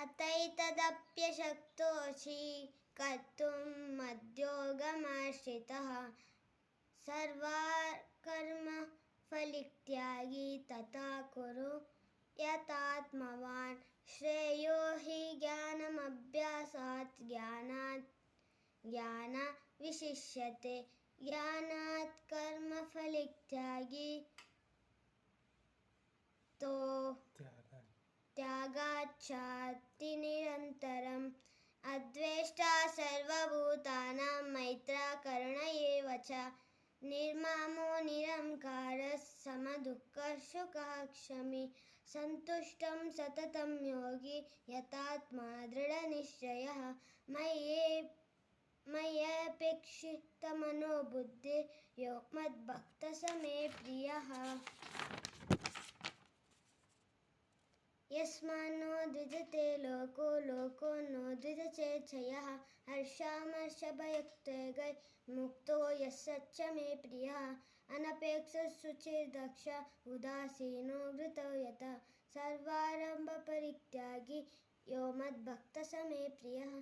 अतैतदप्यशक्तोऽसि कर्तुं मद्योगमाश्रितः सर्वकर्मफलित्यागी तथा कुरु यतात्मवान् श्रेयो हि ज्ञानमभ्यासात् ज्ञानविशिष्यते ज्ञानात् कर्मफलित्यागी तो त्यागाच्छाति निरन्तरम् अद्वेष्टा सर्वभूतानां मैत्रः करुण एव च निर्ममो निरहङ्कारः समदुःखः सुखः क्षमी सन्तुष्टं सततं योगी यतात्मा दृढनिश्चयः मय्यपेक्षितमनो बुद्धिर् यो मद्भक्तः स मे प्रियः यस्मान्नो द्विजते लोको नो द्विजचेच्छयः हर्षामर्षभयोक्तैर्मुक्तो यः स मे प्रियः अनपेक्षः शुचिर्दक्षः उदासीनो वृतो यतः सर्वारम्भपरित्यागी यो मद्भक्तः स मे प्रियः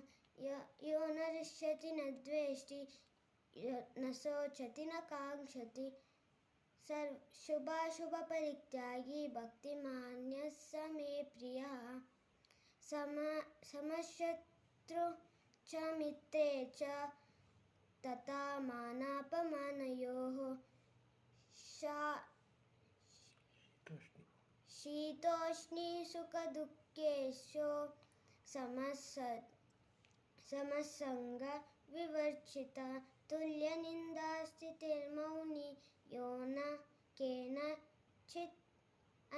यो न हृष्यति न द्वेष्टि न शोचति न काङ्क्षति शुभाशुभपरित्यागी भक्तिमान्यः स मे प्रियः समशत्रु च मित्रे च तथा मानापमानयोः शीतोष्णी सुखदुःखेषु समसंग विवर्जितः तुल्यनिन्दास्थितिर्मौनी यो न केनचित्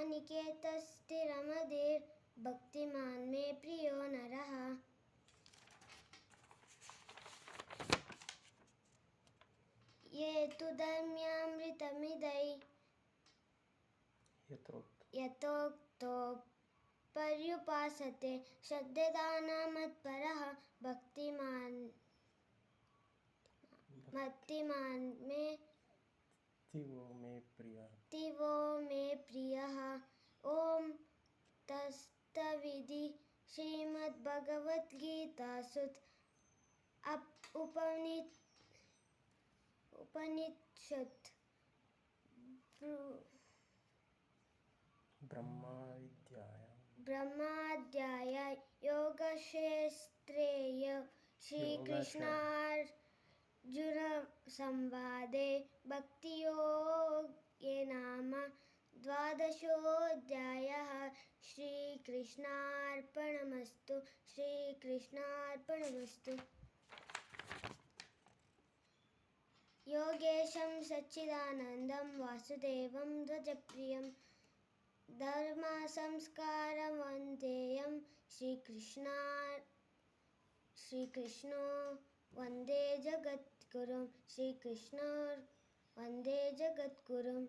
अनिकेतस्थिरमदिर् भक्तिमान् मे प्रियो नरः ये तु धर्म्यामृतमिदै यथोक्तो पर्युपासते श्रद्धेदानमत्परः भक्तिमान् मे तिवो मे प्रियः ॐ तत्सदिति श्रीमद्भगवद्गीतासु उपनिषत् ब्रह्माध्याय योगशास्त्रे श्रीकृष्णार्जुनसंवादे भक्तियोगे नाम द्वादशोऽध्यायः श्रीकृष्णार्पणमस्तु योगेशं सच्चिदानन्दं वासुदेवं ध्वजप्रियं धर्मसंस्कारवन्तेयं श्रीकृष्णो वन्दे जगद्गुरुं